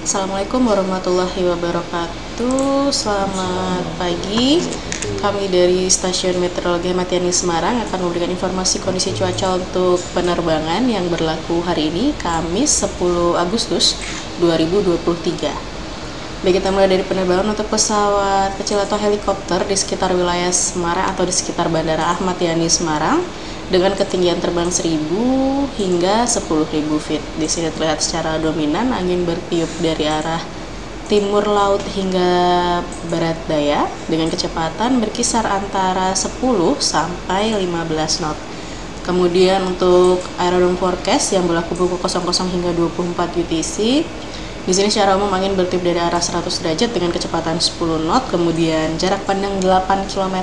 Assalamualaikum warahmatullahi wabarakatuh. Selamat pagi. Kami dari Stasiun Meteorologi Ahmad Yani Semarang akan memberikan informasi kondisi cuaca untuk penerbangan yang berlaku hari ini, Kamis 10 Agustus 2023. Baik, kita mulai dari penerbangan untuk pesawat kecil atau helikopter di sekitar wilayah Semarang atau di sekitar Bandara Ahmad Yani Semarang dengan ketinggian terbang 1000 hingga 10.000 feet. Di sini terlihat secara dominan angin bertiup dari arah timur laut hingga barat daya dengan kecepatan berkisar antara 10 sampai 15 knot. Kemudian untuk aerodrome forecast yang berlaku pukul 00 hingga 24 UTC. Di sini secara umum angin bertiup dari arah 100 derajat dengan kecepatan 10 knot, kemudian jarak pandang 8 km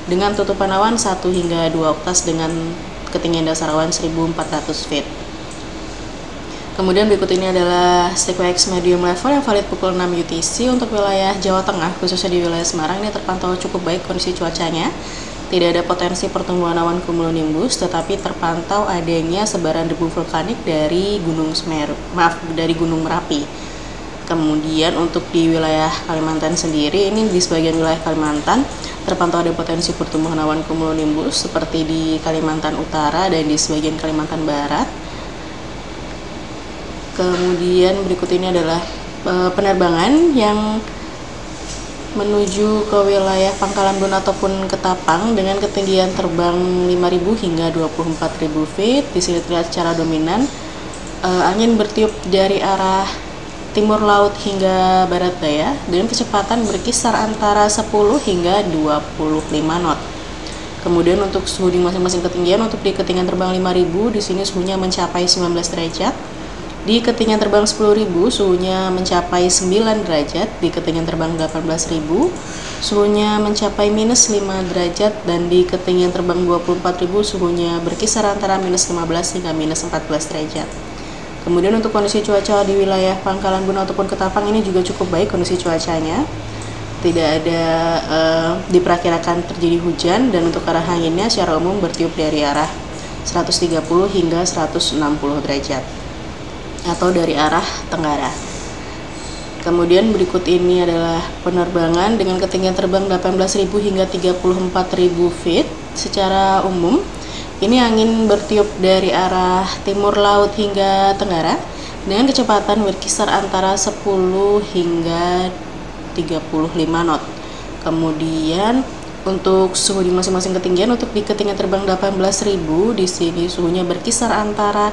dengan tutupan awan 1 hingga 2 oktas dengan ketinggian dasar awan 1400 feet. Kemudian berikut ini adalah CQX medium level yang valid pukul 6 UTC untuk wilayah Jawa Tengah, khususnya di wilayah Semarang. Ini terpantau cukup baik kondisi cuacanya. Tidak ada potensi pertumbuhan awan cumulonimbus, tetapi terpantau adanya sebaran debu vulkanik dari Gunung Merapi. Kemudian untuk di wilayah Kalimantan sendiri, ini di sebagian wilayah Kalimantan terpantau ada potensi pertumbuhan awan cumulonimbus seperti di Kalimantan Utara dan di sebagian Kalimantan Barat. Kemudian berikut ini adalah penerbangan yang menuju ke wilayah Pangkalan Bun ataupun Ketapang dengan ketinggian terbang 5.000 hingga 24.000 feet. Di sini terlihat secara dominan angin bertiup dari arah timur laut hingga barat daya dengan kecepatan berkisar antara 10 hingga 25 knot. Kemudian untuk suhu di masing-masing ketinggian, untuk di ketinggian terbang 5.000 di sini suhunya mencapai 19 derajat. Di ketinggian terbang 10.000 suhunya mencapai 9 derajat, di ketinggian terbang 18.000 suhunya mencapai minus 5 derajat, dan di ketinggian terbang 24.000 suhunya berkisar antara minus 15 hingga minus 14 derajat. Kemudian untuk kondisi cuaca di wilayah Pangkalan Bun ataupun Ketapang ini juga cukup baik kondisi cuacanya. Tidak ada diperkirakan terjadi hujan, dan untuk arah anginnya secara umum bertiup dari arah 130 hingga 160 derajat atau dari arah tenggara. Kemudian berikut ini adalah penerbangan dengan ketinggian terbang 18.000 hingga 34.000 feet. Secara umum ini angin bertiup dari arah timur laut hingga tenggara dengan kecepatan berkisar antara 10 hingga 35 knot. Kemudian untuk suhu di masing-masing ketinggian, untuk di ketinggian terbang 18.000 di sini suhunya berkisar antara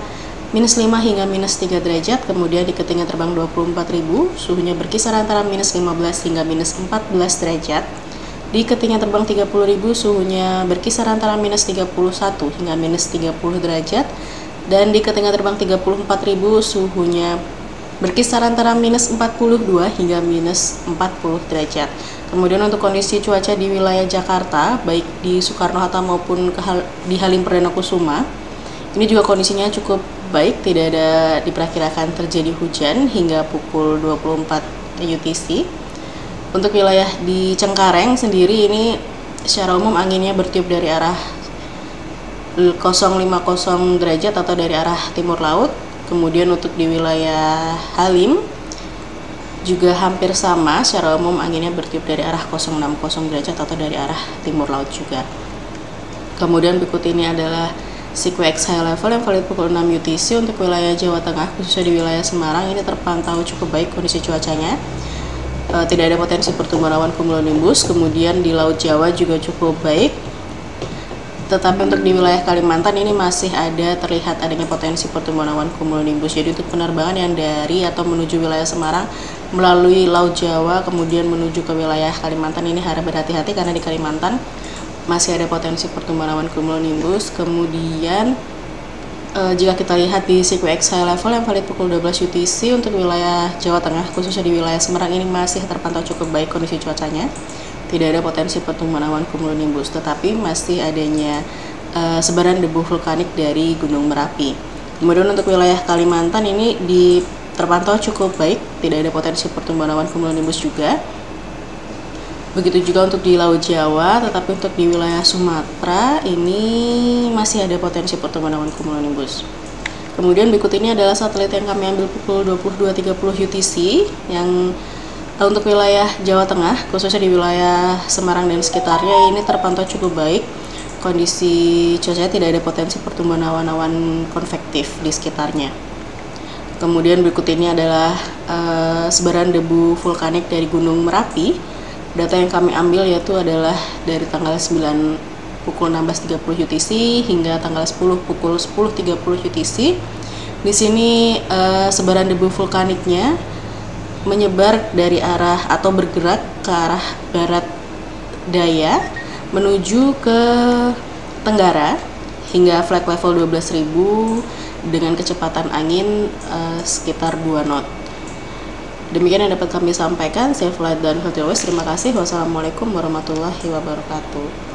minus 5 hingga minus 3 derajat. Kemudian di ketinggian terbang 24.000 suhunya berkisar antara minus 15 hingga minus 14 derajat. Di ketinggian terbang 30.000 suhunya berkisar antara minus 31 hingga minus 30 derajat. Dan di ketinggian terbang 34.000 suhunya berkisar antara minus 42 hingga minus 40 derajat. Kemudian untuk kondisi cuaca di wilayah Jakarta, baik di Soekarno-Hatta maupun di Halim Perdana Kusuma, ini juga kondisinya cukup baik, tidak ada diperkirakan terjadi hujan hingga pukul 24 UTC. Untuk wilayah di Cengkareng sendiri ini secara umum anginnya bertiup dari arah 050 derajat atau dari arah timur laut. Kemudian untuk di wilayah Halim juga hampir sama, secara umum anginnya bertiup dari arah 060 derajat atau dari arah timur laut juga. Kemudian berikut ini adalah CQX high level yang valid pukul 6 UTC untuk wilayah Jawa Tengah, khususnya di wilayah Semarang. Ini terpantau cukup baik kondisi cuacanya. Tidak ada potensi pertumbuhan awan cumulonimbus. Kemudian di Laut Jawa juga cukup baik. Tetapi untuk di wilayah Kalimantan ini masih ada terlihat adanya potensi pertumbuhan awan cumulonimbus. Jadi untuk penerbangan yang dari atau menuju wilayah Semarang melalui Laut Jawa kemudian menuju ke wilayah Kalimantan ini harap berhati-hati karena di Kalimantan masih ada potensi pertumbuhan awan cumulonimbus. Kemudian jika kita lihat di CQX high level yang valid pukul 12 UTC untuk wilayah Jawa Tengah, khususnya di wilayah Semarang ini masih terpantau cukup baik kondisi cuacanya. Tidak ada potensi pertumbuhan awan cumulonimbus, tetapi masih adanya sebaran debu vulkanik dari Gunung Merapi. Kemudian untuk wilayah Kalimantan ini terpantau cukup baik, tidak ada potensi pertumbuhan awan cumulonimbus juga. Begitu juga untuk di Laut Jawa, tetapi untuk di wilayah Sumatera ini masih ada potensi pertumbuhan awan cumulonimbus. Kemudian berikut ini adalah satelit yang kami ambil pukul 22.30 UTC yang untuk wilayah Jawa Tengah, khususnya di wilayah Semarang dan sekitarnya, ini terpantau cukup baik. Kondisi cuaca tidak ada potensi pertumbuhan awan-awan konvektif di sekitarnya. Kemudian berikut ini adalah sebaran debu vulkanik dari Gunung Merapi. Data yang kami ambil yaitu adalah dari tanggal 9 pukul 16.30 UTC hingga tanggal 10 pukul 10.30 UTC. Di sini sebaran debu vulkaniknya menyebar dari arah atau bergerak ke arah barat daya menuju ke tenggara hingga flag level 12.000 dengan kecepatan angin sekitar 2 knot. Demikian yang dapat kami sampaikan. Safe flight dan healthy always. Terima kasih. Wassalamualaikum warahmatullahi wabarakatuh.